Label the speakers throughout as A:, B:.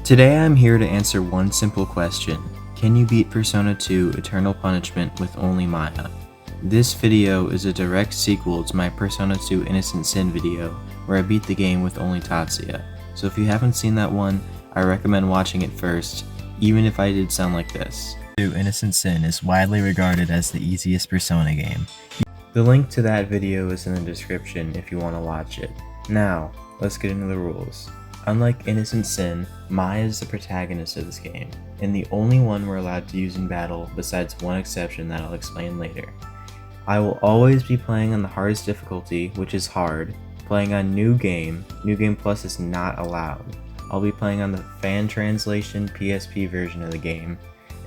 A: Today I'm here to answer one simple question. Can you beat Persona 2 Eternal Punishment with only Maya? This video is a direct sequel to my Persona 2 Innocent Sin video, where I beat the game with only Tatsuya. So if you haven't seen that one, I recommend watching it first, even if I did sound like this. 2 Innocent Sin is widely regarded as the easiest Persona game. The link to that video is in the description if you want to watch it. Now, let's get into the rules. Unlike Innocent Sin, Maya is the protagonist of this game, and the only one we're allowed to use in battle besides one exception that I'll explain later. I will always be playing on the hardest difficulty, which is hard. Playing on New Game Plus is not allowed. I'll be playing on the fan translation PSP version of the game.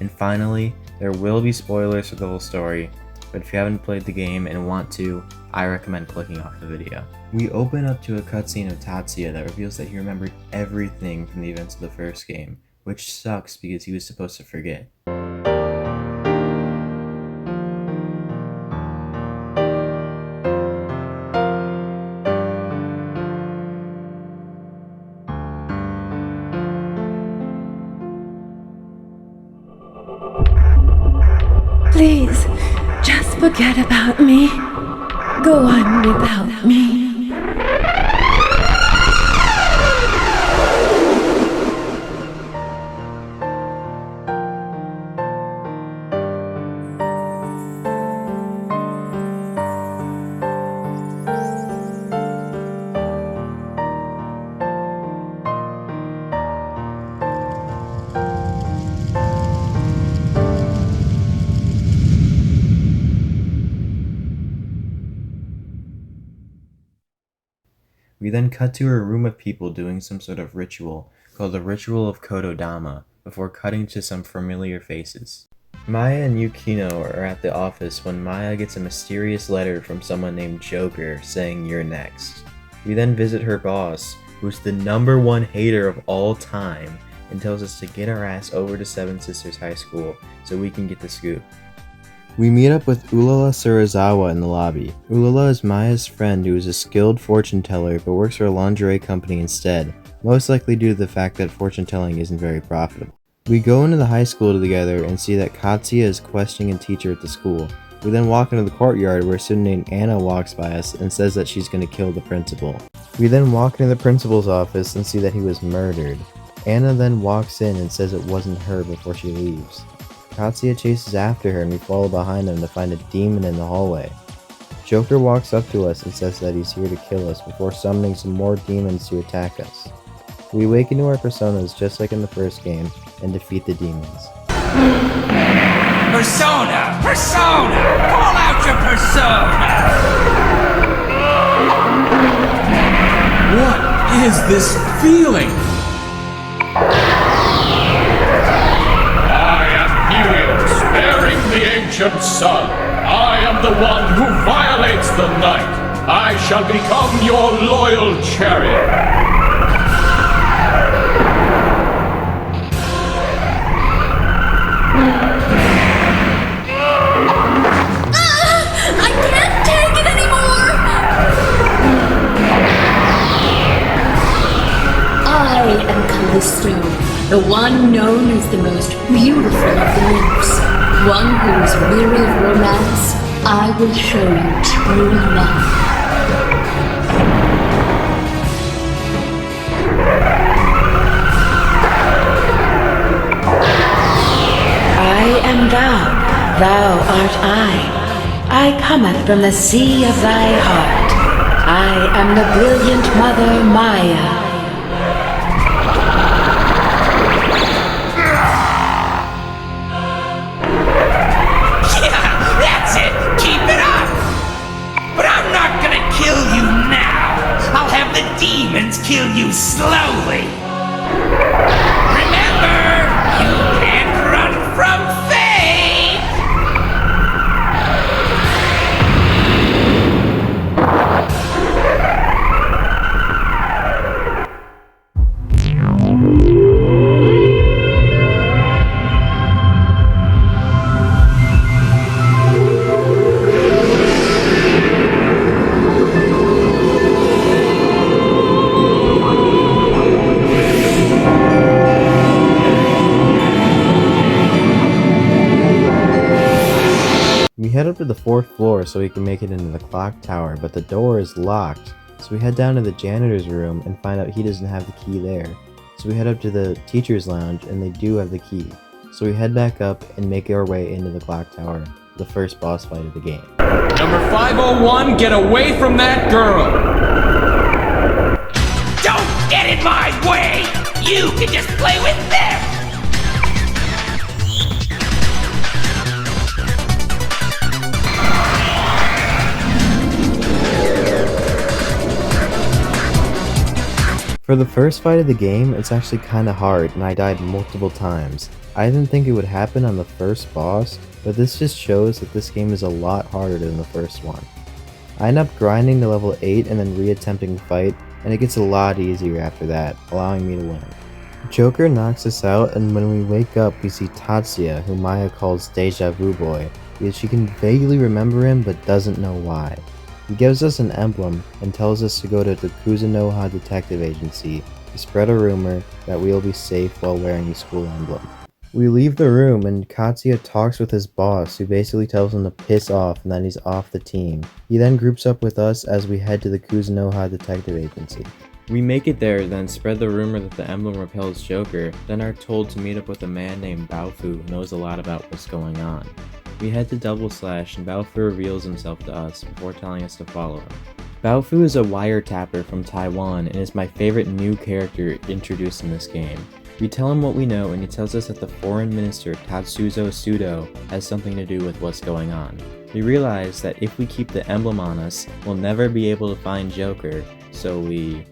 A: And finally, there will be spoilers for the whole story, but if you haven't played the game and want to, I recommend clicking off the video. We open up to a cutscene of Tatsuya that reveals that he remembered everything from the events of the first game, which sucks because he was supposed to forget.
B: Please, just forget about me. Go on without me.
A: We then cut to a room of people doing some sort of ritual called the Ritual of Kododama before cutting to some familiar faces. Maya and Yukino are at the office when Maya gets a mysterious letter from someone named Joker saying you're next. We then visit her boss, who's the #1 hater of all time, and tells us to get our ass over to Seven Sisters High School so we can get the scoop. We meet up with Ulala Surazawa in the lobby. Ulala is Maya's friend who is a skilled fortune teller but works for a lingerie company instead, most likely due to the fact that fortune telling isn't very profitable. We go into the high school together and see that Katsuya is questioning a teacher at the school. We then walk into the courtyard where a student named Anna walks by us and says that she's going to kill the principal. We then walk into the principal's office and see that he was murdered. Anna then walks in and says it wasn't her before she leaves. Katsuya chases after her and we follow behind him to find a demon in the hallway. Joker walks up to us and says that he's here to kill us before summoning some more demons to attack us. We awaken to our personas just like in the first game and defeat the demons.
C: Persona! Persona! Call out your persona! What is this feeling? Sparing the ancient sun, I am the one who violates the night. I shall become your loyal chariot.
B: I can't take it anymore! I am Callisto, the one known as the most beautiful of the nymphs. One who is weary of romance, I will show you true love. I am thou, thou art I cometh from the sea of thy heart. I am the brilliant mother Maya.
C: Demons kill you slowly. Remember, you can't run from fate.
A: We head up to the 4th floor so we can make it into the clock tower, but the door is locked. So we head down to the janitor's room and find out he doesn't have the key there. So we head up to the teacher's lounge and they do have the key. So we head back up and make our way into the clock tower, the first boss fight of the game.
C: Number 501, get away from that girl!
D: Don't get in my way! You can just play with them!
A: For the first fight of the game, it's actually kinda hard and I died multiple times. I didn't think it would happen on the first boss, but this just shows that this game is a lot harder than the first one. I end up grinding to level 8 and then re-attempting the fight, and it gets a lot easier after that, allowing me to win. Joker knocks us out, and when we wake up we see Tatsuya, who Maya calls Deja Vu Boy, because she can vaguely remember him but doesn't know why. He gives us an emblem and tells us to go to the Kuzunoha Detective Agency to spread a rumor that we will be safe while wearing the school emblem. We leave the room and Katsuya talks with his boss, who basically tells him to piss off and that he's off the team. He then groups up with us as we head to the Kuzunoha Detective Agency. We make it there, then spread the rumor that the emblem repels Joker, then are told to meet up with a man named Baofu who knows a lot about what's going on. We head to Double Slash and Baofu reveals himself to us before telling us to follow him. Baofu is a wiretapper from Taiwan and is my favorite new character introduced in this game. We tell him what we know and he tells us that the foreign minister Tatsuzo Sudo has something to do with what's going on. We realize that if we keep the emblem on us, we'll never be able to find Joker, so we...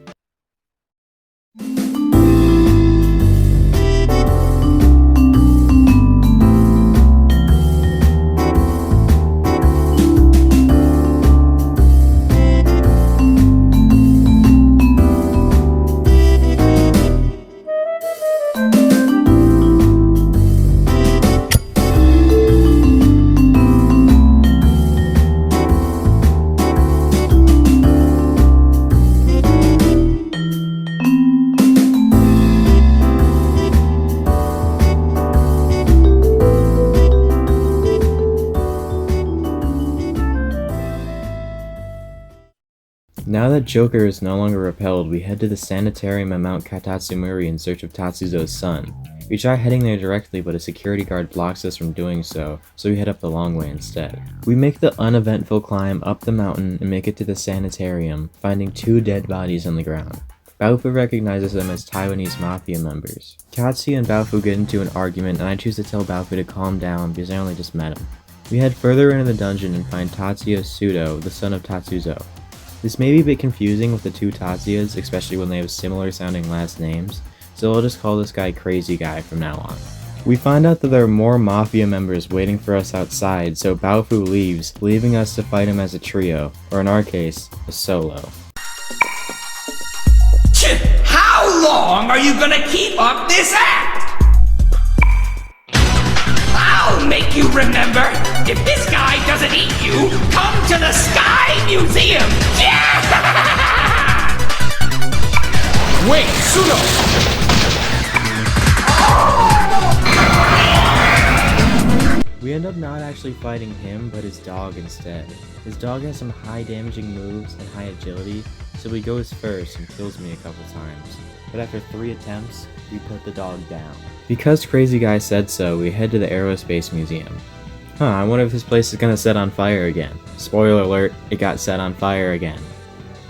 A: Now that Joker is no longer repelled, we head to the sanitarium at Mount Katatsumuri in search of Tatsuzo's son. We try heading there directly, but a security guard blocks us from doing so we head up the long way instead. We make the uneventful climb up the mountain and make it to the sanitarium, finding 2 dead bodies on the ground. Baofu recognizes them as Taiwanese mafia members. Katsuya and Baofu get into an argument and I choose to tell Baofu to calm down because I only just met him. We head further into the dungeon and find Tatsuya Sudo, the son of Tatsuzo. This may be a bit confusing with the 2 Tatsuyas, especially when they have similar sounding last names, so I'll just call this guy Crazy Guy from now on. We find out that there are more Mafia members waiting for us outside, so Baofu leaves, leaving us to fight him as a trio, or in our case, a solo.
D: How long are you gonna keep up this act? I'll make you remember! If this guy doesn't eat you, come to the Sky Museum!
C: Wait, Sudo!
A: We end up not actually fighting him, but his dog instead. His dog has some high damaging moves and high agility, so he goes first and kills me a couple times. But after 3 attempts, we put the dog down. Because Crazy Guy said so, we head to the Aerospace Museum. I wonder if this place is gonna set on fire again. Spoiler alert, it got set on fire again.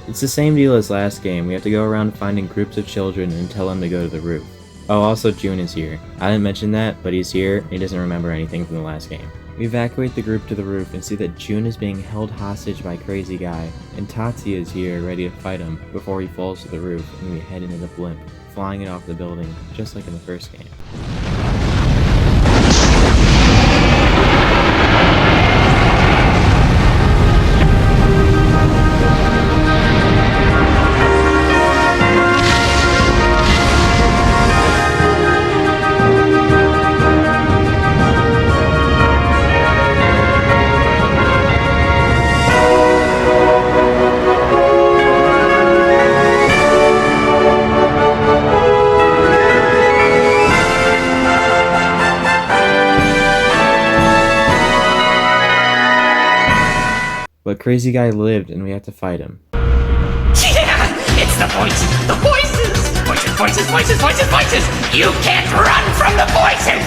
A: It's the same deal as last game, we have to go around finding groups of children and tell them to go to the roof. Oh, also June is here. I didn't mention that, but he's here and he doesn't remember anything from the last game. We evacuate the group to the roof and see that June is being held hostage by Crazy Guy, and Tatsuya is here ready to fight him before he falls to the roof and we head into the blimp, flying it off the building, just like in the first game. but Crazy Guy lived and we had to fight him.
D: Yeah, it's the voices, the voices! Voices, voices, voices, voices, voices! You can't run from the voices!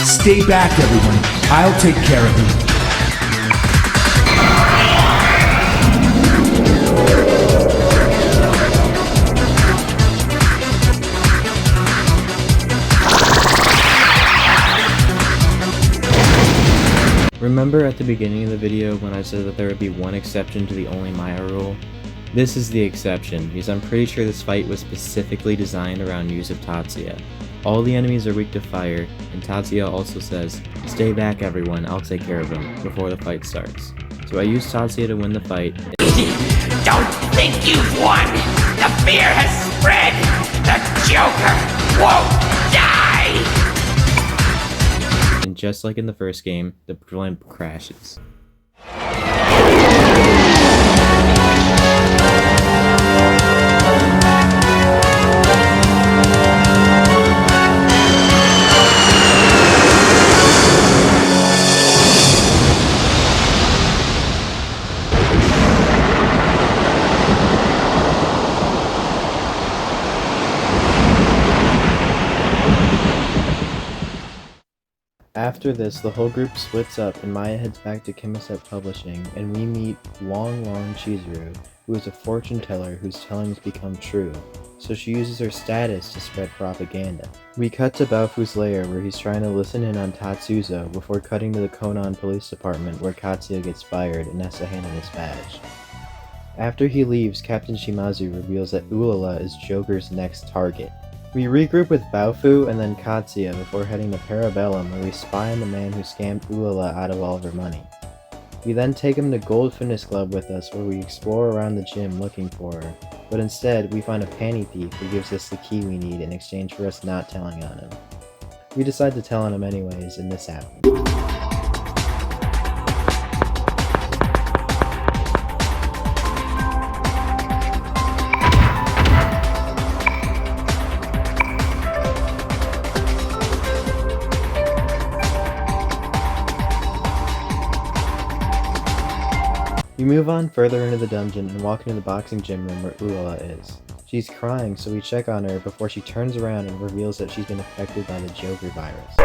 E: Stay back, everyone. I'll take care of you.
A: Remember at the beginning of the video when I said that there would be one exception to the only Maya rule? This is the exception, because I'm pretty sure this fight was specifically designed around use of Tatsuya. All the enemies are weak to fire, and Tatsuya also says, "Stay back everyone, I'll take care of them," before the fight starts. So I used Tatsuya to win the fight.
D: Don't think you've won! The fear has spread! The Joker won't die!
A: And just like in the first game, the blimp crashes. After this, the whole group splits up and Maya heads back to Kimaset Publishing, and we meet Long Chizuru, who is a fortune teller whose tellings become true, so she uses her status to spread propaganda. We cut to Baofu's lair where he's trying to listen in on Tatsuzo before cutting to the Konan police department where Katsuya gets fired and has to hand in his badge. After he leaves, Captain Shimazu reveals that Ulala is Joker's next target. We regroup with Baofu and then Katsuya before heading to Parabellum where we spy on the man who scammed Ulala out of all of her money. We then take him to Gold Fitness Club with us where we explore around the gym looking for her, but instead we find a panty thief who gives us the key we need in exchange for us not telling on him. We decide to tell on him anyways, and this happens. We move on further into the dungeon and walk into the boxing gym room where Ulala is. She's crying, so we check on her before she turns around and reveals that she's been affected by the Joker virus.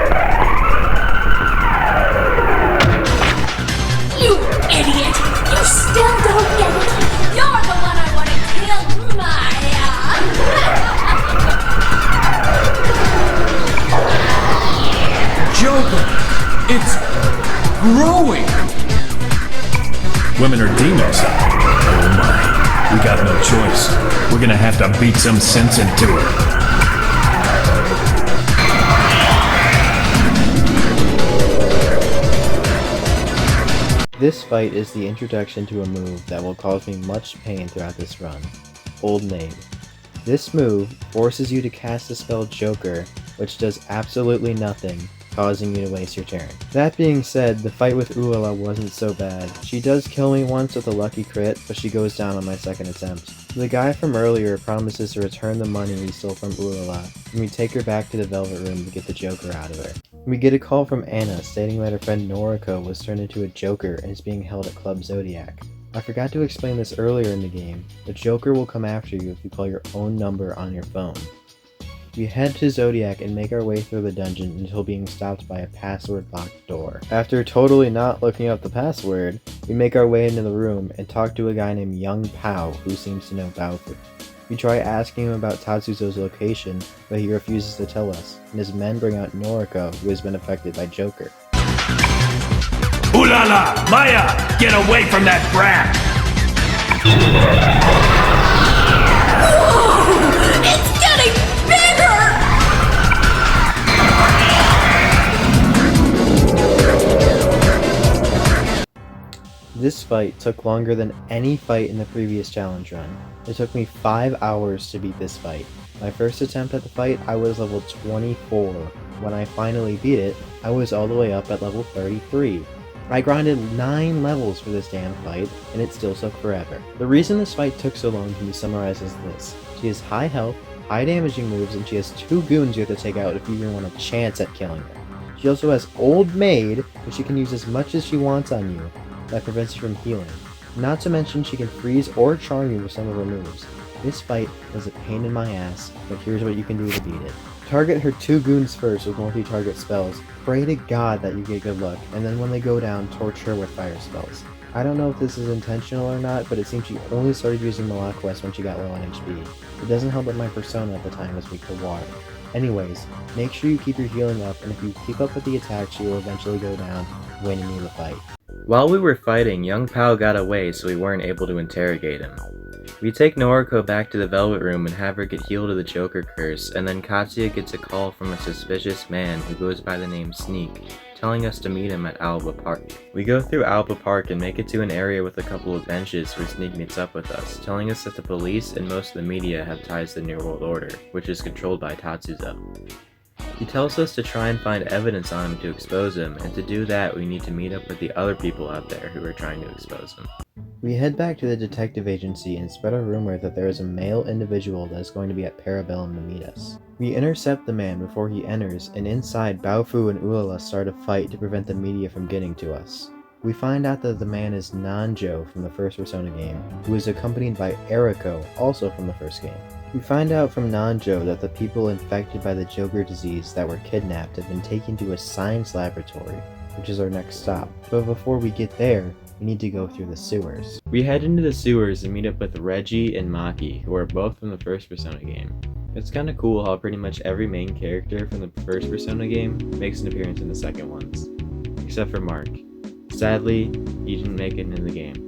B: You idiot! You still don't get it! You're the one I want to kill, Maya!
E: Joker! It's growing!
C: Women are demons. Oh my. We got no choice. We're gonna have to beat some sense into her.
A: This fight is the introduction to a move that will cause me much pain throughout this run. Old Maid. This move forces you to cast the spell Joker, which does absolutely nothing, causing you to waste your turn. That being said, the fight with Ulala wasn't so bad. She does kill me once with a lucky crit, but she goes down on my second attempt. The guy from earlier promises to return the money we stole from Ulala, and we take her back to the Velvet Room to get the Joker out of her. We get a call from Anna stating that her friend Noriko was turned into a Joker and is being held at Club Zodiac. I forgot to explain this earlier in the game, the Joker will come after you if you call your own number on your phone. We head to Zodiac and make our way through the dungeon until being stopped by a password-locked door. After totally not looking up the password, we make our way into the room and talk to a guy named Young Pao who seems to know Baofu. We try asking him about Tatsuzo's location, but he refuses to tell us, and his men bring out Noriko, who has been affected by Joker.
C: Ooh la la! Maya! Get away from that brat!
B: Whoa! It's getting bigger!
A: This fight took longer than any fight in the previous challenge run. It took me 5 hours to beat this fight. My first attempt at the fight, I was level 24. When I finally beat it, I was all the way up at level 33. I grinded 9 levels for this damn fight, and it still took forever. The reason this fight took so long can be summarized as this. She has high health, high damaging moves, and she has 2 goons you have to take out if you even want a chance at killing her. She also has Old Maid, which she can use as much as she wants on you. That prevents you from healing. Not to mention she can freeze or charm you with some of her moves. This fight was a pain in my ass, but here's what you can do to beat it. Target her 2 goons first with multi-target spells. Pray to God that you get good luck, and then when they go down, torch her with fire spells. I don't know if this is intentional or not, but it seems she only started using Malak Quest when she got low on HP. It doesn't help that my persona at the time was weak to water. Anyways, make sure you keep your healing up, and if you keep up with the attack, she will eventually go down, winning you the fight. While we were fighting, young Pao got away, so we weren't able to interrogate him. We take Noriko back to the Velvet Room and have her get healed of the Joker curse, and then Katsuya gets a call from a suspicious man who goes by the name Sneak, telling us to meet him at Alba Park. We go through Alba Park and make it to an area with a couple of benches where Sneak meets up with us, telling us that the police and most of the media have ties to the New World Order, which is controlled by Tatsuzo. He tells us to try and find evidence on him to expose him, and to do that we need to meet up with the other people out there who are trying to expose him. We head back to the detective agency and spread a rumor that there is a male individual that is going to be at Parabellum to meet us. We intercept the man before he enters, and inside Baofu and Ulala start a fight to prevent the media from getting to us. We find out that the man is Nanjo from the first Persona game, who is accompanied by Eriko, also from the first game. We find out from Nanjo that the people infected by the Joker disease that were kidnapped have been taken to a science laboratory, which is our next stop. But before we get there, we need to go through the sewers. We head into the sewers and meet up with Reggie and Maki, who are both from the first Persona game. It's kinda cool how pretty much every main character from the first Persona game makes an appearance in the second ones. Except for Mark. Sadly, he didn't make it into the game.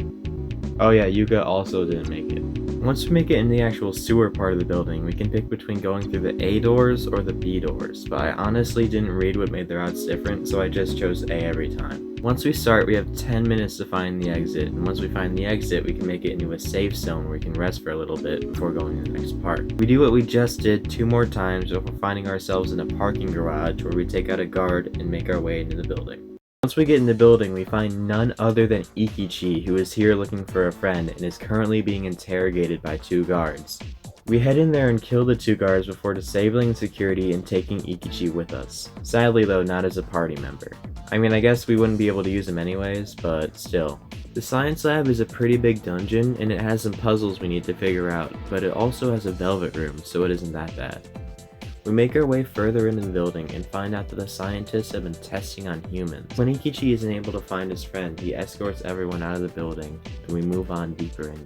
A: Oh yeah, Yuga also didn't make it. Once we make it in the actual sewer part of the building, we can pick between going through the A doors or the B doors, but I honestly didn't read what made the routes different, so I just chose A every time. Once we start, we have 10 minutes to find the exit, and once we find the exit, we can make it into a safe zone where we can rest for a little bit before going to the next part. We do what we just did 2 more times before finding ourselves in a parking garage where we take out a guard and make our way into the building. Once we get in the building, we find none other than Ikichi, who is here looking for a friend and is currently being interrogated by 2 guards. We head in there and kill the 2 guards before disabling security and taking Ikichi with us. Sadly though, not as a party member. I mean, I guess we wouldn't be able to use him anyways, but still. The science lab is a pretty big dungeon, and it has some puzzles we need to figure out, but it also has a velvet room, so it isn't that bad. We make our way further into the building and find out that the scientists have been testing on humans. When Ikichi isn't able to find his friend, he escorts everyone out of the building, and we move on deeper in.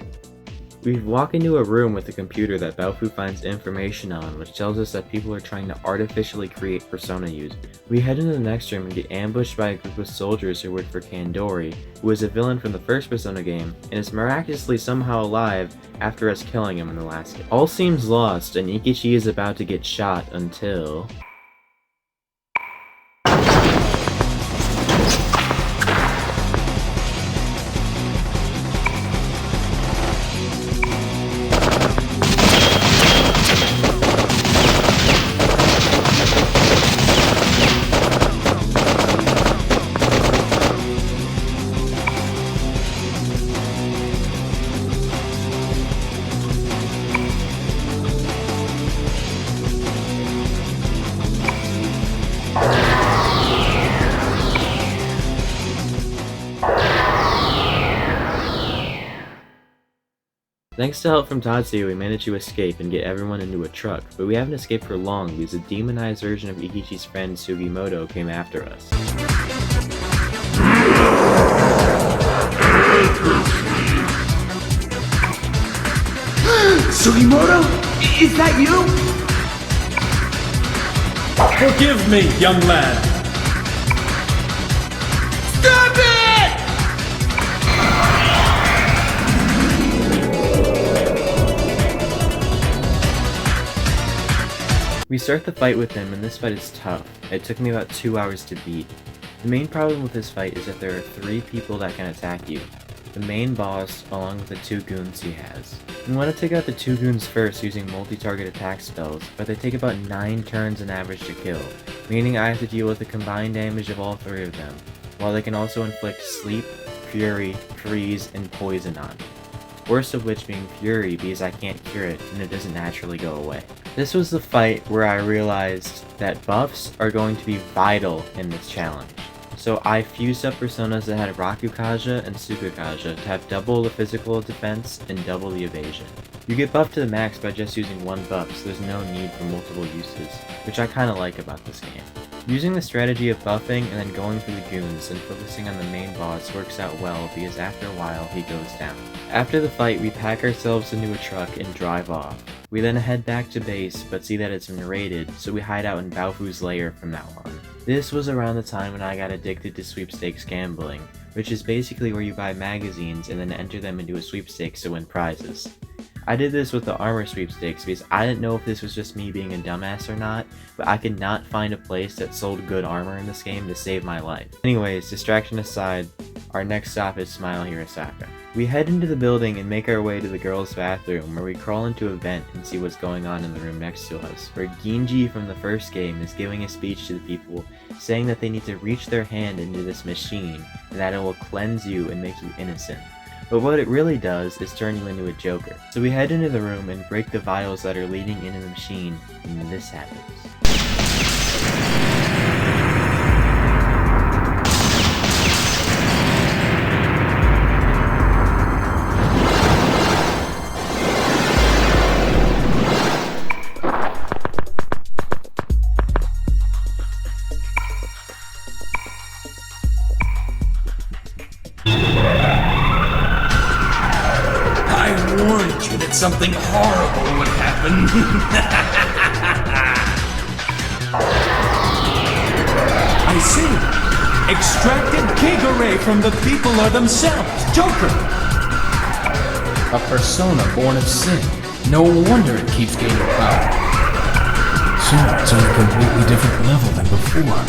A: We walk into a room with a computer that Baofu finds information on, which tells us that people are trying to artificially create persona users. We head into the next room and get ambushed by a group of soldiers who work for Kandori, who is a villain from the first Persona game, and is miraculously somehow alive after us killing him in the last game. All seems lost, and Ikichi is about to get shot until... Thanks to help from Tatsuya, we managed to escape and get everyone into a truck, but we haven't escaped for long because a demonized version of Ikichi's friend Sugimoto came after us.
E: Sugimoto? Is that you?
C: Forgive me, young lad.
E: Stop it!
A: We start the fight with him, and this fight is tough. It took me about 2 hours to beat. The main problem with this fight is that there are 3 people that can attack you. The main boss, along with the 2 goons he has. We want to take out the 2 goons first using multi-target attack spells, but they take about 9 turns on average to kill, meaning I have to deal with the combined damage of all 3 of them, while they can also inflict sleep, fury, freeze, and poison on me. worst of which being Fury because I can't cure it and it doesn't naturally go away. This was the fight where I realized that buffs are going to be vital in this challenge. So I fused up personas that had Rakukaja and Tsukukaja to have double the physical defense and double the evasion. You get buffed to the max by just using one buff, so there's no need for multiple uses, which I kinda like about this game. Using the strategy of buffing and then going for the goons and focusing on the main boss works out well because after a while he goes down. After the fight, we pack ourselves into a truck and drive off. We then head back to base but see that it's been raided, so we hide out in Baofu's lair from now on. This was around the time when I got addicted to sweepstakes gambling, which is basically where you buy magazines and then enter them into a sweepstakes to win prizes. I did this with the armor sweepstakes because I didn't know if this was just me being a dumbass or not, but I could not find a place that sold good armor in this game to save my life. Anyways, distraction aside, our next stop is Smile Hirosaka. We head into the building and make our way to the girls' bathroom where we crawl into a vent and see what's going on in the room next to us, where Ginji from the first game is giving a speech to the people saying that they need to reach their hand into this machine and that it will cleanse you and make you innocent. But what it really does is turn you into a Joker. So we head into the room and break the vials that are leading into the machine, and this happens.
C: Something horrible would happen.
E: I see. Extracted Kigure from the people or themselves. Joker.
F: A persona born of sin. No wonder it keeps gaining power.
E: So it's on a completely different level than before.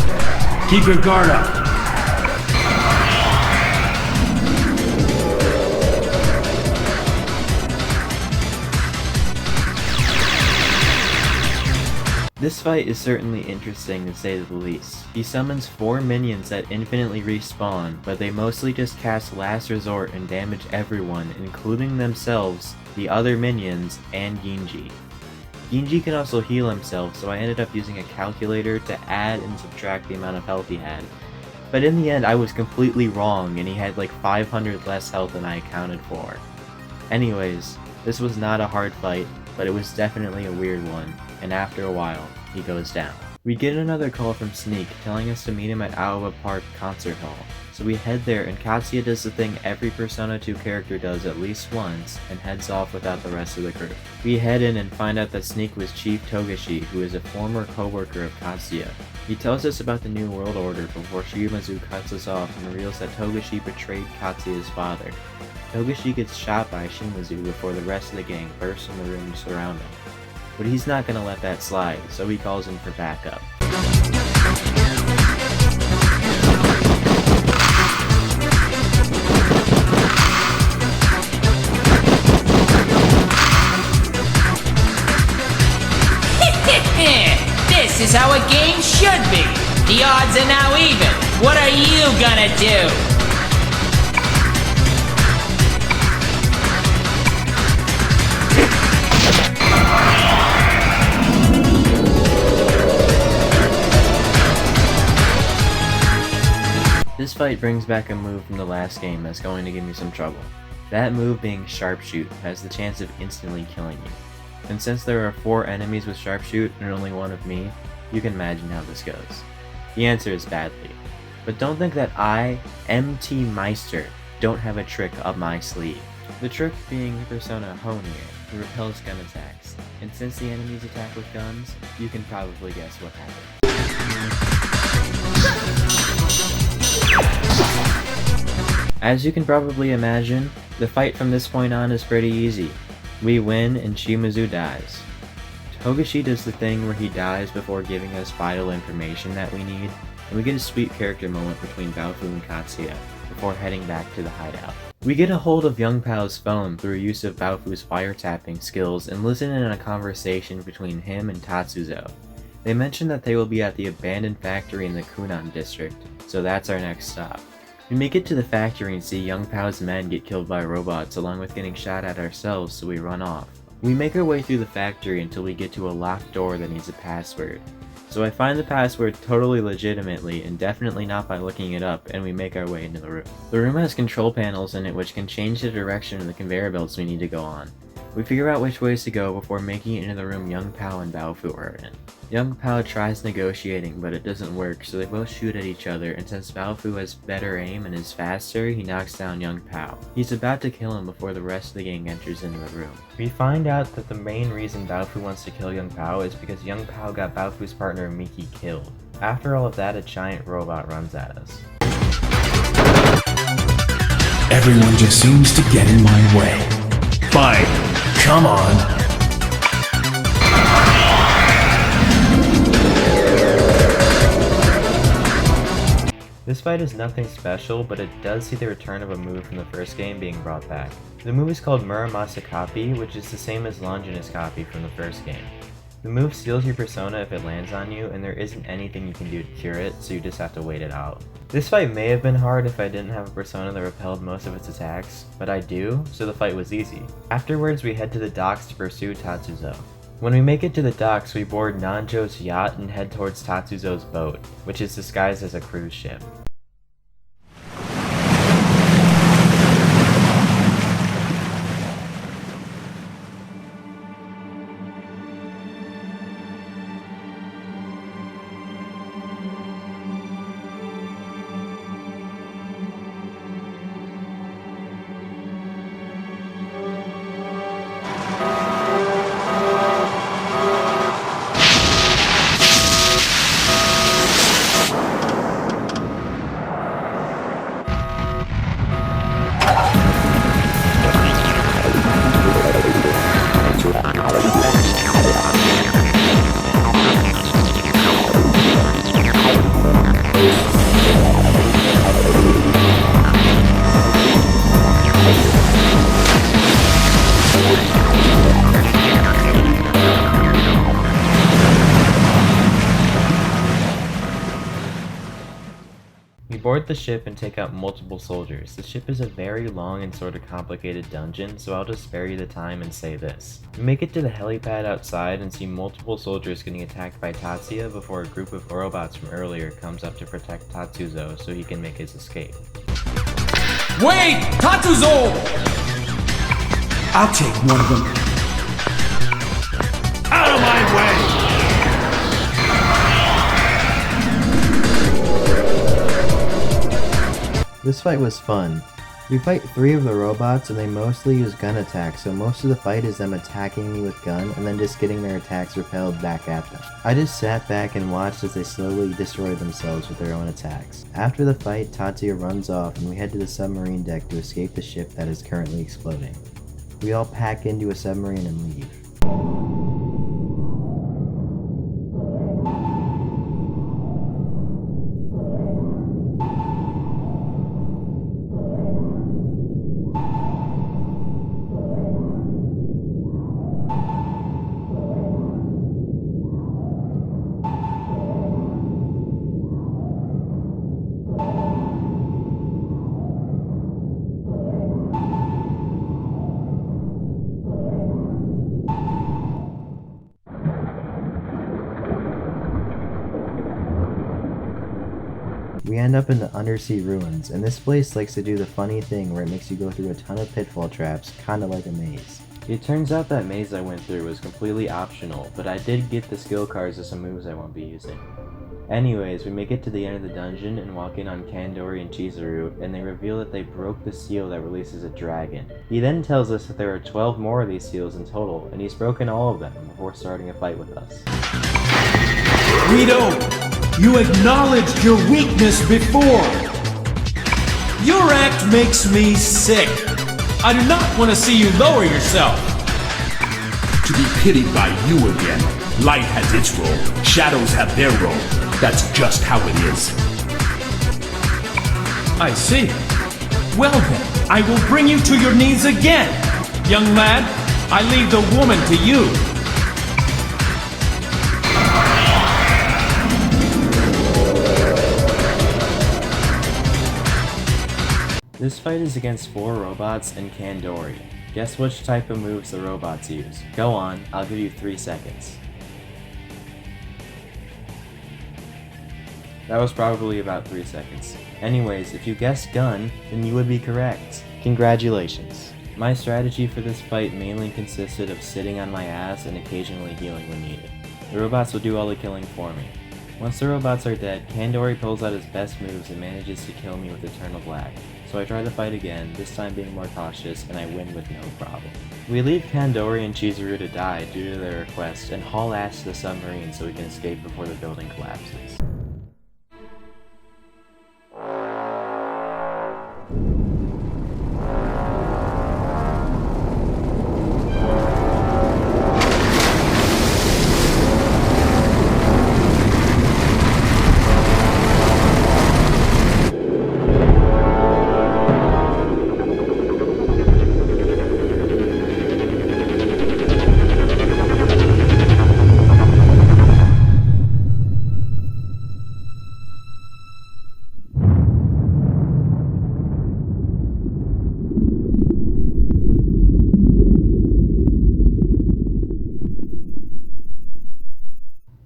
E: Keep your guard up.
A: This fight is certainly interesting to say the least. He summons 4 minions that infinitely respawn, but they mostly just cast Last Resort and damage everyone, including themselves, the other minions, and Ginji. Ginji can also heal himself, so I ended up using a calculator to add and subtract the amount of health he had. But in the end, I was completely wrong, and he had like 500 less health than I accounted for. Anyways, this was not a hard fight, but it was definitely a weird one, and after a while, he goes down. We get another call from Sneak telling us to meet him at Aoba Park Concert Hall, so we head there and Katsuya does the thing every Persona 2 character does at least once and heads off without the rest of the group. We head in and find out that Sneak was Chief Togashi, who is a former co-worker of Katsuya. He tells us about the New World Order before Shimazu cuts us off and reveals that Togashi betrayed Katsuya's father. Togashi gets shot by Shimazu before the rest of the gang bursts in the room to surround him. But he's not gonna let that slide, so he calls in for backup.
D: This is how a game should be. The odds are now even. What are you gonna do?
A: This fight brings back a move from the last game that's going to give me some trouble. That move being Sharpshoot has the chance of instantly killing you. And since there are 4 enemies with Sharpshoot and only 1 of me, you can imagine how this goes. The answer is badly. But don't think that I, MT Meister, don't have a trick up my sleeve. The trick being Persona Honir, who repels gun attacks. And since the enemies attack with guns, you can probably guess what happened. As you can probably imagine, the fight from this point on is pretty easy. We win and Shimazu dies. Togashi does the thing where he dies before giving us vital information that we need, and we get a sweet character moment between Baofu and Katsuya before heading back to the hideout. We get a hold of Young Pao's phone through use of Baofu's wiretapping skills and listen in on a conversation between him and Tatsuzo. They mention that they will be at the abandoned factory in the Kunan district, so that's our next stop. We make it to the factory and see Young Pao's men get killed by robots along with getting shot at ourselves, so we run off. We make our way through the factory until we get to a locked door that needs a password. So I find the password totally legitimately and definitely not by looking it up, and we make our way into the room. The room has control panels in it which can change the direction of the conveyor belts we need to go on. We figure out which ways to go before making it into the room Young Pao and Baofu are in. Young Pao tries negotiating, but it doesn't work, so they both shoot at each other, and since Baofu has better aim and is faster, he knocks down Young Pao. He's about to kill him before the rest of the gang enters into the room. We find out that the main reason Baofu wants to kill Young Pao is because Young Pao got Baofu's partner Miki killed. After all of that, a giant robot runs at us.
E: Everyone just seems to get in my way. Fine, come on.
A: This fight is nothing special, but it does see the return of a move from the first game being brought back. The move is called Muramasa Copy, which is the same as Longinus Copy from the first game. The move steals your persona if it lands on you, and there isn't anything you can do to cure it, so you just have to wait it out. This fight may have been hard if I didn't have a persona that repelled most of its attacks, but I do, so the fight was easy. Afterwards, we head to the docks to pursue Tatsuzo. When we make it to the docks, we board Nanjo's yacht and head towards Tatsuzo's boat, which is disguised as a cruise ship. We board the ship and take out multiple soldiers. The ship is a very long and sort of complicated dungeon, so I'll just spare you the time and say this. We make it to the helipad outside and see multiple soldiers getting attacked by Tatsuya before a group of Orobots from earlier comes up to protect Tatsuzo so he can make his escape.
E: Wait! Tatsuzo! I'll take one of them. Out of my way!
A: This fight was fun. We fight 3 of the robots and they mostly use gun attacks, so most of the fight is them attacking me with gun and then just getting their attacks repelled back at them. I just sat back and watched as they slowly destroy themselves with their own attacks. After the fight, Tatsuya runs off and we head to the submarine deck to escape the ship that is currently exploding. We all pack into a submarine and leave. We end up in the undersea ruins, and this place likes to do the funny thing where it makes you go through a ton of pitfall traps, kinda like a maze. It turns out that maze I went through was completely optional, but I did get the skill cards of some moves I won't be using. Anyways, we make it to the end of the dungeon and walk in on Kandori and Chizuru, and they reveal that they broke the seal that releases a dragon. He then tells us that there are 12 more of these seals in total, and he's broken all of them before starting a fight with us.
E: Rito, you acknowledged your weakness before. Your act makes me sick. I do not want to see you lower yourself.
G: To be pitied by you again. Light has its role, shadows have their role. That's just how it is.
E: I see. Well then, I will bring you to your knees again. Young lad, I leave the woman to you.
A: This fight is against 4 robots and Kandori. Guess which type of moves the robots use. Go on, I'll give you 3 seconds. That was probably about 3 seconds. Anyways, if you guessed gun, then you would be correct. Congratulations. My strategy for this fight mainly consisted of sitting on my ass and occasionally healing when needed. The robots will do all the killing for me. Once the robots are dead, Kandori pulls out his best moves and manages to kill me with Eternal Black. So I try to fight again, this time being more cautious, and I win with no problem. We leave Kandori and Chizuru to die due to their request, and haul ass to the submarine so we can escape before the building collapses.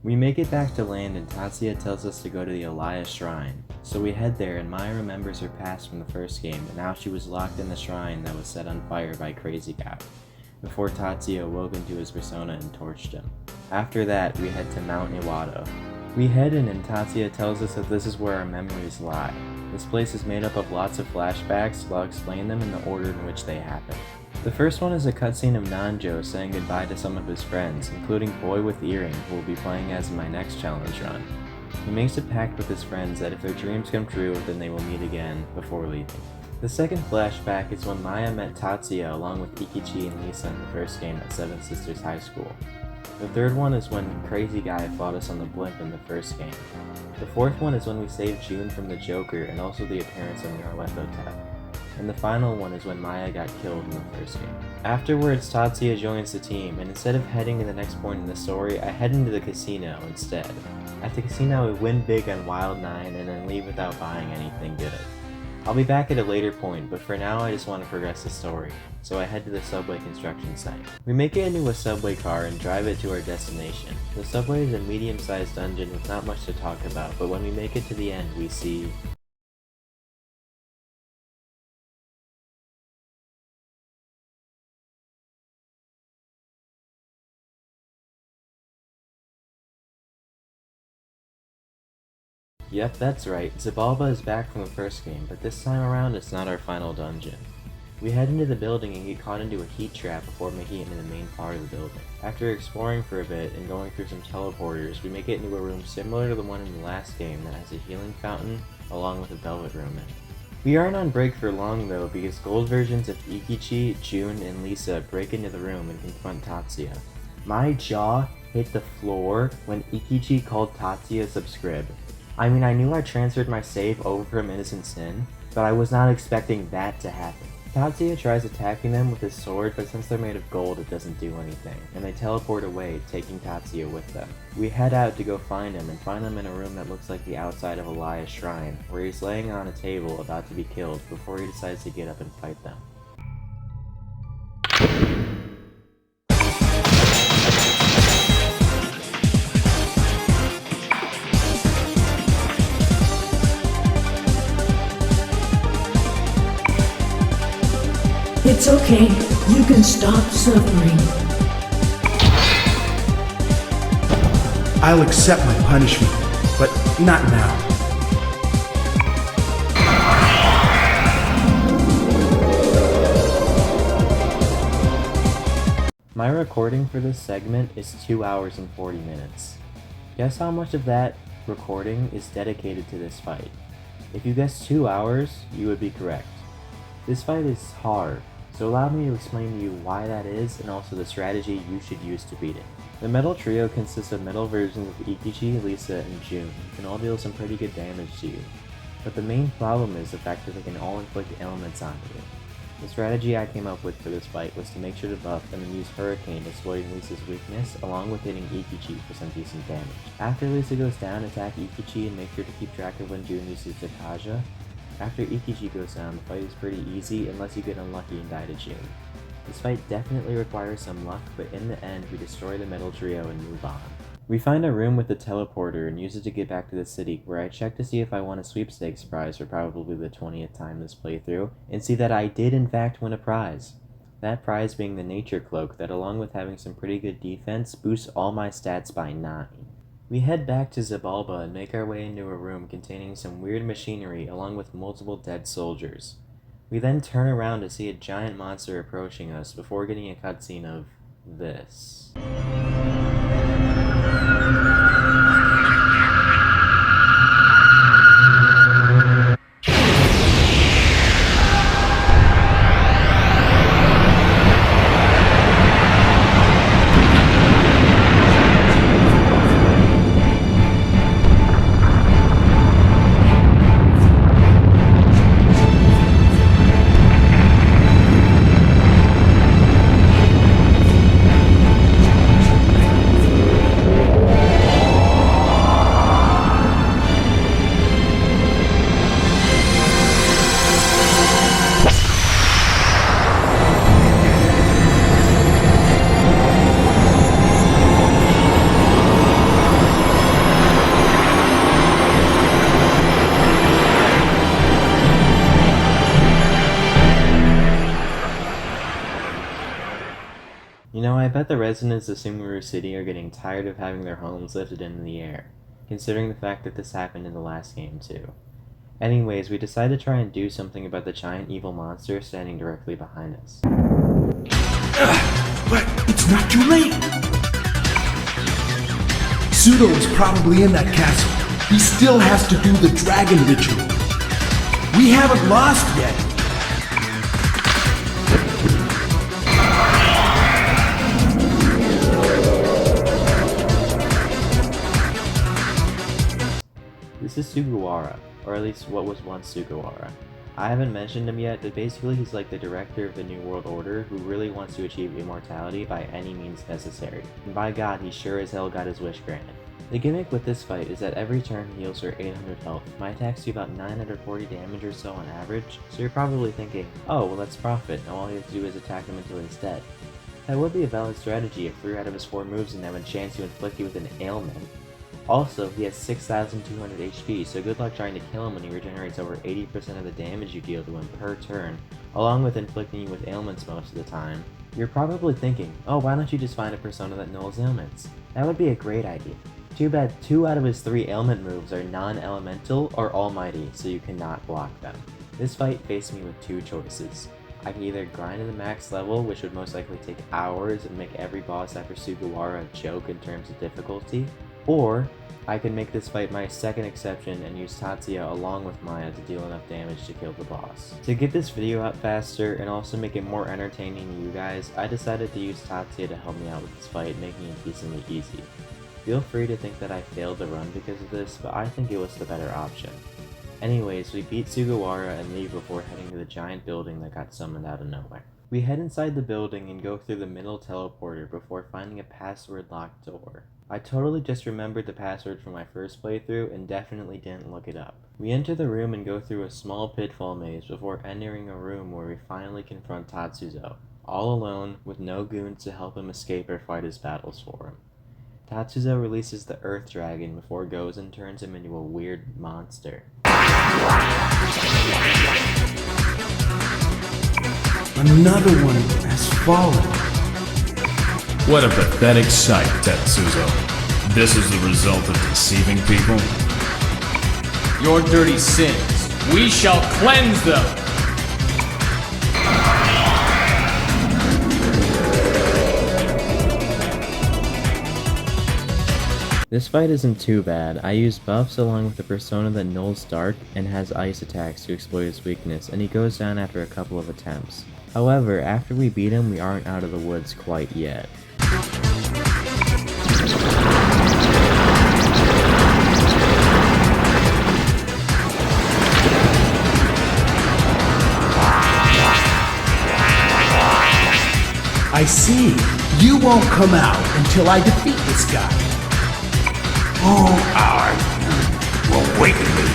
A: We make it back to land and Tatsuya tells us to go to the Elias Shrine. So we head there and Maya remembers her past from the first game and how she was locked in the shrine that was set on fire by Crazy Guy, before Tatsuya woke into his persona and torched him. After that, we head to Mount Iwata. We head in and Tatsuya tells us that this is where our memories lie. This place is made up of lots of flashbacks, so I'll explain them in the order in which they happen. The first one is a cutscene of Nanjo saying goodbye to some of his friends, including Boy with Earring, who will be playing as in my next challenge run. He makes a pact with his friends that if their dreams come true, then they will meet again before leaving. The second flashback is when Maya met Tatsuya along with Ikichi and Lisa in the first game at Seven Sisters High School. The third one is when Crazy Guy fought us on the blimp in the first game. The fourth one is when we saved June from the Joker and also the appearance of Nyarlathotep. And the final one is when Maya got killed in the first game. Afterwards, Tatsuya joins the team, and instead of heading to the next point in the story, I head into the casino instead. At the casino, we win big on Wild 9 and then leave without buying anything good. I'll be back at a later point, but for now I just want to progress the story, so I head to the subway construction site. We make it into a subway car and drive it to our destination. The subway is a medium-sized dungeon with not much to talk about, but when we make it to the end, we see... Yep, that's right, Zabalba is back from the first game, but this time around it's not our final dungeon. We head into the building and get caught into a heat trap before making it into the main part of the building. After exploring for a bit and going through some teleporters, we make it into a room similar to the one in the last game that has a healing fountain along with a velvet room in it. We aren't on break for long though because gold versions of Ikichi, June, and Lisa break into the room and confront Tatsuya. My jaw hit the floor when Ikichi called Tatsuya subscribe. I mean, I knew I transferred my save over from Innocent Sin, but I was not expecting that to happen. Tatsuya tries attacking them with his sword, but since they're made of gold, it doesn't do anything, and they teleport away, taking Tatsuya with them. We head out to go find him, and find him in a room that looks like the outside of Elias' shrine, where he's laying on a table about to be killed before he decides to get up and fight them.
H: It's okay. You can stop suffering.
I: I'll accept my punishment, but not now.
A: My recording for this segment is 2 hours and 40 minutes. Guess how much of that recording is dedicated to this fight? If you guessed 2 hours, you would be correct. This fight is hard, so allow me to explain to you why that is and also the strategy you should use to beat it. The metal trio consists of metal versions of Ikichi, Lisa, and June, and can all deal some pretty good damage to you. But the main problem is the fact that they can all inflict ailments onto you. The strategy I came up with for this fight was to make sure to buff and then use Hurricane, exploiting Lisa's weakness, along with hitting Ikichi for some decent damage. After Lisa goes down, attack Ikichi and make sure to keep track of when June uses Zakaja. After Ikiji goes down, the fight is pretty easy unless you get unlucky and die to June. This fight definitely requires some luck, but in the end we destroy the metal trio and move on. We find a room with the teleporter and use it to get back to the city, where I check to see if I won a sweepstakes prize for probably the 20th time this playthrough, and see that I did in fact win a prize. That prize being the nature cloak that, along with having some pretty good defense, boosts all my stats by 9. We head back to Zabalba and make our way into a room containing some weird machinery along with multiple dead soldiers. We then turn around to see a giant monster approaching us before getting a cutscene of this. You know, I bet the residents of Sumuru City are getting tired of having their homes lifted into the air, considering the fact that this happened in the last game too. Anyways, we decide to try and do something about the giant evil monster standing directly behind us.
I: But it's not too late! Pseudo is probably in that castle. He still has to do the dragon ritual. We haven't lost yet.
A: This is Sugawara, or at least what was once Sugawara. I haven't mentioned him yet, but basically he's like the director of the New World Order who really wants to achieve immortality by any means necessary. And by God, he sure as hell got his wish granted. The gimmick with this fight is that every turn he heals her 800 health. My attacks do about 940 damage or so on average, so you're probably thinking, oh well that's profit, and all you have to do is attack him until he's dead. That would be a valid strategy if 3 out of his 4 moves didn't have a chance to inflict you with an ailment. Also, he has 6,200 HP, so good luck trying to kill him when he regenerates over 80% of the damage you deal to him per turn, along with inflicting you with ailments most of the time. You're probably thinking, oh why don't you just find a persona that nulls ailments? That would be a great idea. Too bad 2 out of his 3 ailment moves are non-elemental or almighty, so you cannot block them. This fight faced me with 2 choices. I can either grind to the max level, which would most likely take hours and make every boss after Sugawara a joke in terms of difficulty, or I can make this fight my second exception and use Tatsuya along with Maya to deal enough damage to kill the boss. To get this video out faster and also make it more entertaining to you guys, I decided to use Tatsuya to help me out with this fight, making it decently easy. Feel free to think that I failed the run because of this, but I think it was the better option. Anyways, we beat Sugawara and leave before heading to the giant building that got summoned out of nowhere. We head inside the building and go through the middle teleporter before finding a password locked door. I totally just remembered the password from my first playthrough and definitely didn't look it up. We enter the room and go through a small pitfall maze before entering a room where we finally confront Tatsuzo, all alone with no goons to help him escape or fight his battles for him. Tatsuzo releases the Earth Dragon before Gozen turns him into a weird monster.
I: Another one has fallen.
G: What a pathetic sight, Tetsuzo. This is the result of deceiving people?
E: Your dirty sins, we shall cleanse them!
A: This fight isn't too bad. I used buffs along with the persona that nulls dark and has ice attacks to exploit his weakness, and he goes down after a couple of attempts. However, after we beat him, we aren't out of the woods quite yet.
I: I see. You won't come out until I defeat this guy.
D: All our will waken me.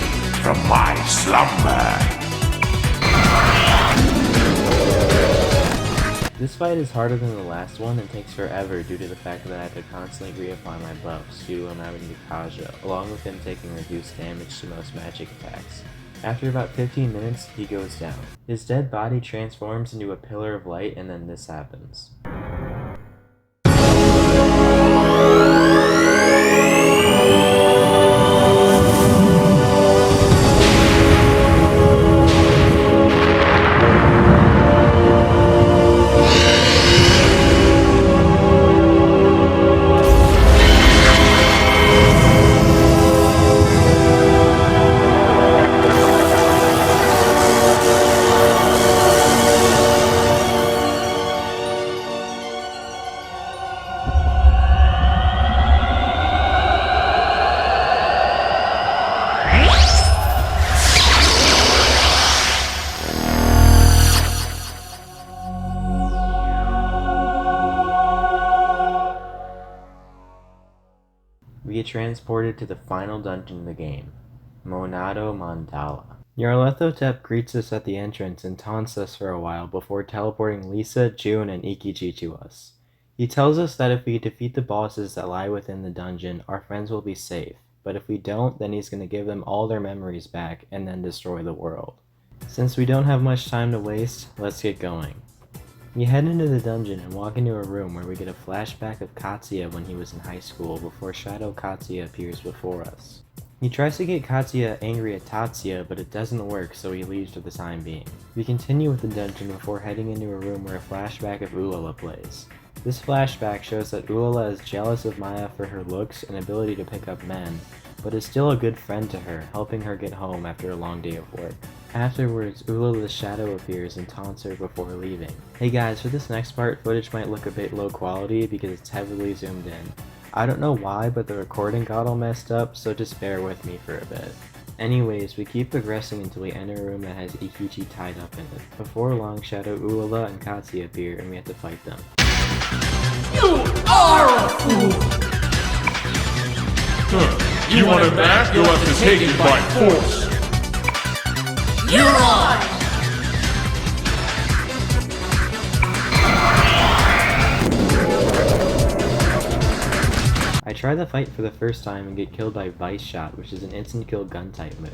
G: from my slumber.
A: This fight is harder than the last one and takes forever due to the fact that I have to constantly reapply my buffs due to him having Nikaja, along with him taking reduced damage to most magic attacks. After about 15 minutes, he goes down. His dead body transforms into a pillar of light and then this happens. We get transported to the final dungeon in the game, Monado Mandala. Nyarlathotep greets us at the entrance and taunts us for a while before teleporting Lisa, June, and Ikichi to us. He tells us that if we defeat the bosses that lie within the dungeon, our friends will be safe, but if we don't, then he's going to give them all their memories back and then destroy the world. Since we don't have much time to waste, let's get going. We head into the dungeon and walk into a room where we get a flashback of Katsuya when he was in high school before Shadow Katsuya appears before us. He tries to get Katsuya angry at Tatsuya, but it doesn't work, so he leaves for the time being. We continue with the dungeon before heading into a room where a flashback of Ulala plays. This flashback shows that Ulala is jealous of Maya for her looks and ability to pick up men, but is still a good friend to her, helping her get home after a long day of work. Afterwards, Ulala's shadow appears and taunts her before leaving. Hey guys, for this next part, footage might look a bit low quality because it's heavily zoomed in. I don't know why, but the recording got all messed up, so just bear with me for a bit. Anyways, we keep progressing until we enter a room that has Ikichi tied up in it. Before long, Shadow, Ulala, and Katsuya appear and we have to fight them.
C: You are a fool! You want it back? You'll have to take it by force.
B: You're on!
A: I try the fight for the first time and get killed by Vice Shot, which is an instant kill gun type move.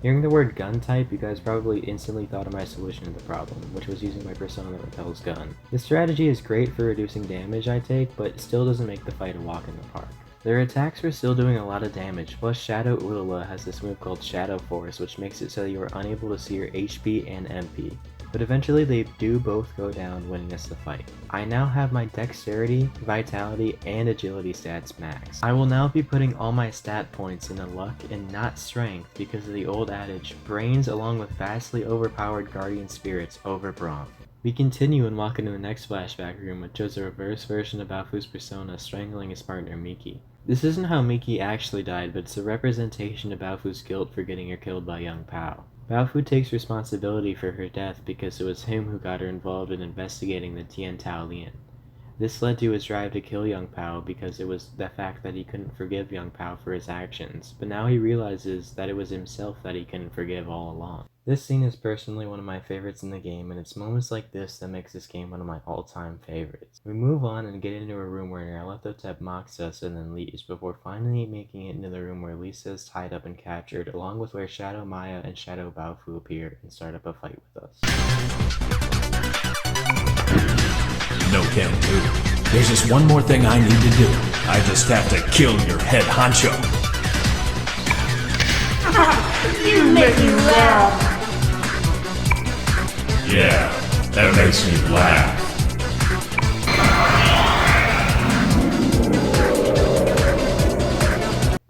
A: Hearing the word gun type, you guys probably instantly thought of my solution to the problem, which was using my persona that repels gun. This strategy is great for reducing damage I take, but still doesn't make the fight a walk in the park. Their attacks were still doing a lot of damage, plus Shadow Ulala has this move called Shadow Force, which makes it so you are unable to see your HP and MP. But eventually they do both go down, winning us the fight. I now have my Dexterity, Vitality, and Agility stats max. I will now be putting all my stat points into Luck and not Strength because of the old adage, brains along with vastly overpowered Guardian Spirits over Brawn. We continue and walk into the next flashback room, which shows a reverse version of Baofu's persona strangling his partner Miki. This isn't how Miki actually died, but it's a representation of Baofu's guilt for getting her killed by young Pao. Baofu takes responsibility for her death because it was him who got her involved in investigating the Tian Tao Lien. This led to his drive to kill young Pao because it was the fact that he couldn't forgive young Pao for his actions, but now he realizes that it was himself that he couldn't forgive all along. This scene is personally one of my favorites in the game, and it's moments like this that makes this game one of my all-time favorites. We move on and get into a room where Nyarlathotep mocks us and then leaves, before finally making it into the room where Lisa is tied up and captured, along with where Shadow Maya and Shadow Baofu appear and start up a fight with us.
G: No can do. There's just one more thing I need to do. I just have to kill your head honcho.
B: You make me laugh!
C: Yeah, that makes me laugh.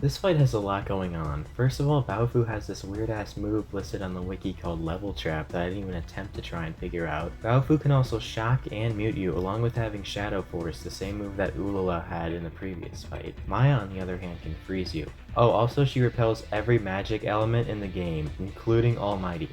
A: This fight has a lot going on. First of all, Baofu has this weird ass move listed on the wiki called Level Trap that I didn't even attempt to try and figure out. Baofu can also shock and mute you, along with having Shadow Force, the same move that Ulala had in the previous fight. Maya, on the other hand, can freeze you. Oh, also she repels every magic element in the game, including Almighty.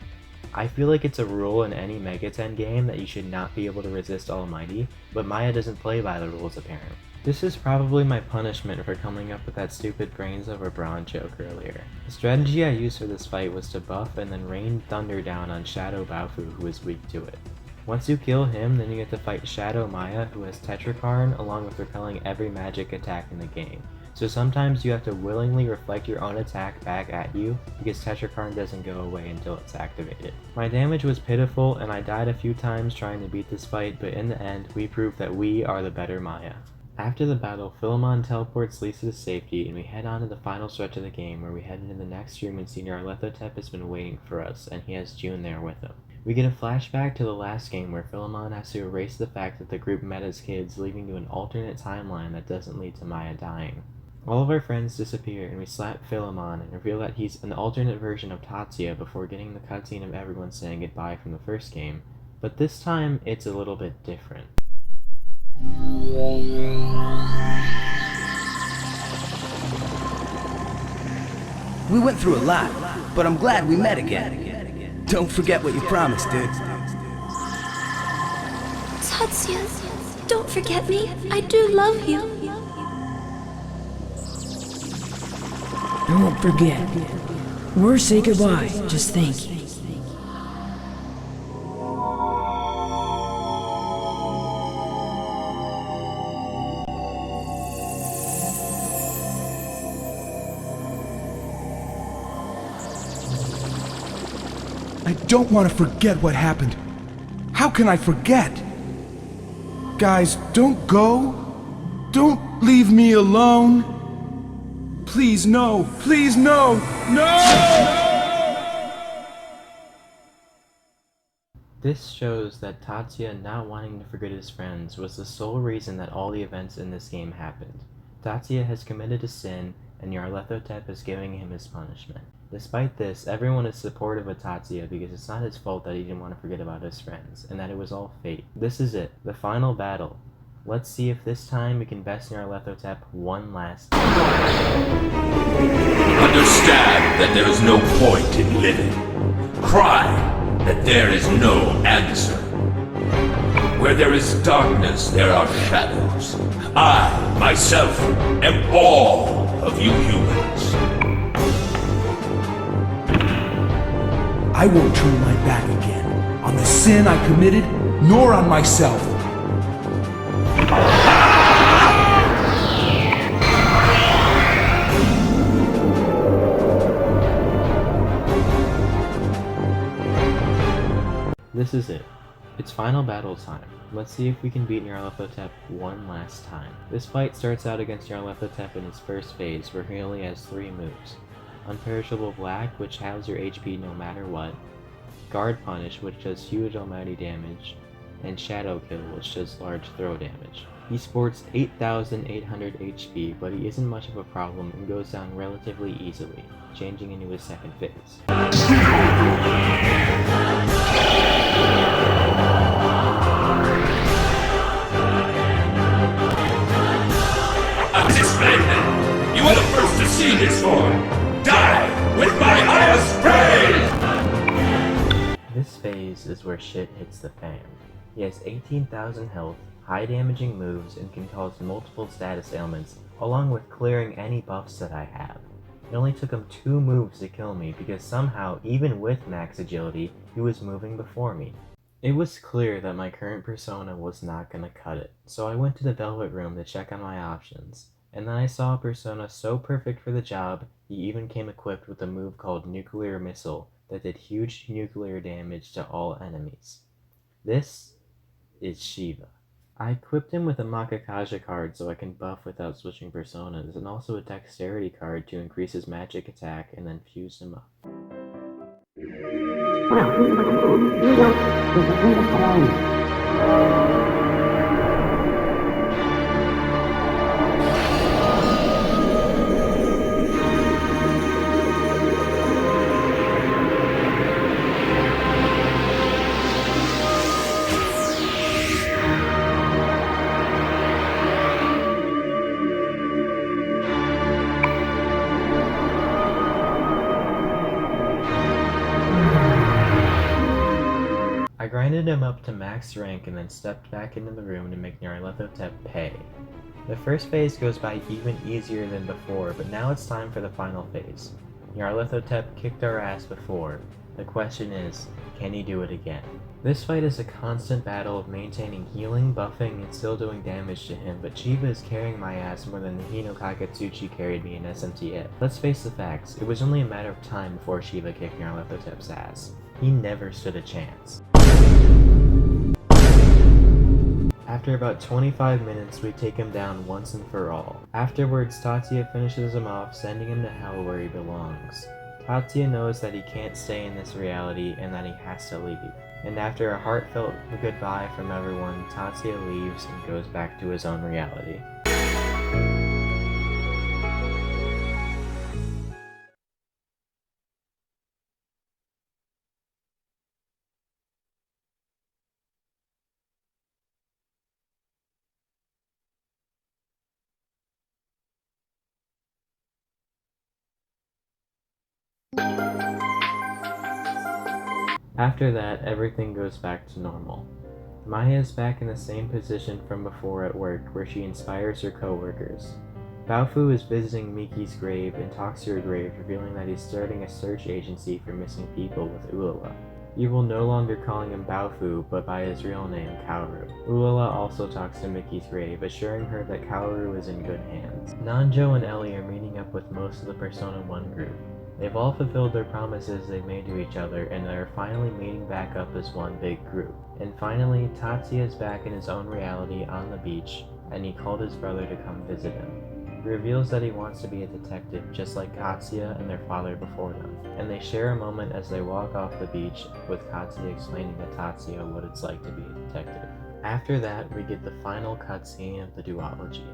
A: I feel like it's a rule in any Megaten game that you should not be able to resist Almighty, but Maya doesn't play by the rules apparently. This is probably my punishment for coming up with that stupid brains over brawn joke earlier. The strategy I used for this fight was to buff and then rain thunder down on Shadow Baofu, who is weak to it. Once you kill him, then you get to fight Shadow Maya, who has Tetrakarn, along with repelling every magic attack in the game. So sometimes you have to willingly reflect your own attack back at you, because Tetrakarn doesn't go away until it's activated. My damage was pitiful, and I died a few times trying to beat this fight, but in the end, we proved that we are the better Maya. After the battle, Philemon teleports Lisa to safety, and we head on to the final stretch of the game, where we head into the next room and see Nyarlathotep has been waiting for us, and he has June there with him. We get a flashback to the last game where Philemon has to erase the fact that the group met as kids, leading to an alternate timeline that doesn't lead to Maya dying. All of our friends disappear, and we slap Philemon and reveal that he's an alternate version of Tatsuya before getting the cutscene of everyone saying goodbye from the first game, but this time it's a little bit different.
J: We went through a lot, but I'm glad we met again. Don't forget what you promised, dude.
B: Tatsuya, don't forget me. I do love you.
H: Don't forget. Or say goodbye, just think.
I: I don't want to forget what happened. How can I forget? Guys, don't go. Don't leave me alone. Please, no. Please, no. No!
A: This shows that Tatsuya not wanting to forget his friends was the sole reason that all the events in this game happened. Tatsuya has committed a sin, and Nyarlathotep is giving him his punishment. Despite this, everyone is supportive of Tatsuya because it's not his fault that he didn't want to forget about his friends, and that it was all fate. This is it, the final battle. Let's see if this time we can best Nyarlathotep one last time.
G: Understand that there is no point in living. Cry that there is no answer. Where there is darkness, there are shadows. I, myself, am all of you humans.
I: I won't turn my back again on the sin I committed, nor on myself.
A: This is it. It's final battle time. Let's see if we can beat Nyarlathotep one last time. This fight starts out against Nyarlathotep in his first phase, where he only has 3 moves. Unperishable Black, which halves your HP no matter what, Guard Punish, which does huge almighty damage, and Shadow Kill, which does large throw damage. He sports 8,800 HP, but he isn't much of a problem and goes down relatively easily, changing into his second phase.
G: Splendid! You are the first to see this form! Die with my highest praise!
A: This phase is where shit hits the fan. He has 18,000 health, high damaging moves, and can cause multiple status ailments, along with clearing any buffs that I have. It only took him 2 moves to kill me because somehow, even with max agility, he was moving before me. It was clear that my current persona was not gonna cut it, so I went to the Velvet Room to check on my options. And then I saw a persona so perfect for the job, he even came equipped with a move called Nuclear Missile that did huge nuclear damage to all enemies. This is Shiva. I equipped him with a Makakaja card so I can buff without switching personas, and also a Dexterity card to increase his magic attack and then fuse him up. I grinded him up to max rank and then stepped back into the room to make Nyarlathotep pay. The first phase goes by even easier than before, but now it's time for the final phase. Nyarlathotep kicked our ass before. The question is, can he do it again? This fight is a constant battle of maintaining healing, buffing, and still doing damage to him, but Chiba is carrying my ass more than the Hino Kakatsuchi carried me in SMTF. Let's face the facts, it was only a matter of time before Chiba kicked Nyarlathotep's ass. He never stood a chance. After about 25 minutes, we take him down once and for all. Afterwards, Tatsuya finishes him off, sending him to hell where he belongs. Tatsuya knows that he can't stay in this reality and that he has to leave. And after a heartfelt goodbye from everyone, Tatsuya leaves and goes back to his own reality. After that, everything goes back to normal. Maya is back in the same position from before at work, where she inspires her coworkers. Baofu is visiting Miki's grave and talks to her grave, revealing that he's starting a search agency for missing people with Ulala. Evil no longer calling him Baofu, but by his real name, Kaoru. Ulala also talks to Miki's grave, assuring her that Kaoru is in good hands. Nanjo and Ellie are meeting up with most of the Persona 1 group. They've all fulfilled their promises they made to each other, and they're finally meeting back up as one big group. And finally, Tatsuya is back in his own reality on the beach, and he called his brother to come visit him. He reveals that he wants to be a detective, just like Katsuya and their father before them, and they share a moment as they walk off the beach, with Katsuya explaining to Tatsuya what it's like to be a detective. After that, we get the final cutscene of the duology.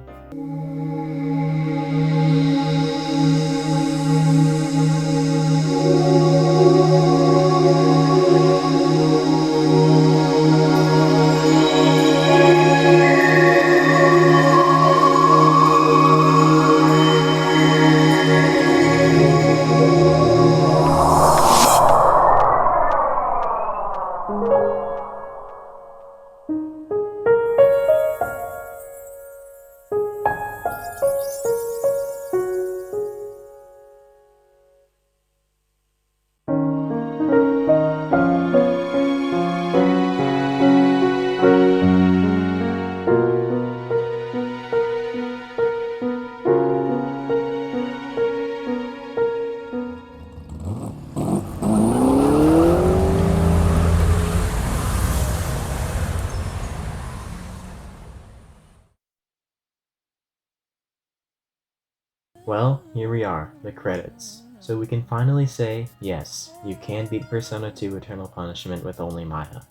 A: Well, here we are, the credits. So we can finally say, yes, you can beat Persona 2 Eternal Punishment with only Maya.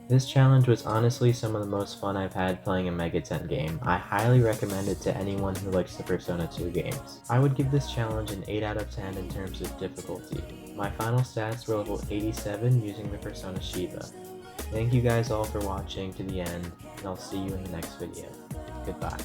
A: This challenge was honestly some of the most fun I've had playing a Mega 10 game. I highly recommend it to anyone who likes the Persona 2 games. I would give this challenge an 8 out of 10 in terms of difficulty. My final stats were level 87 using the Persona Shiva. Thank you guys all for watching to the end, and I'll see you in the next video. Goodbye.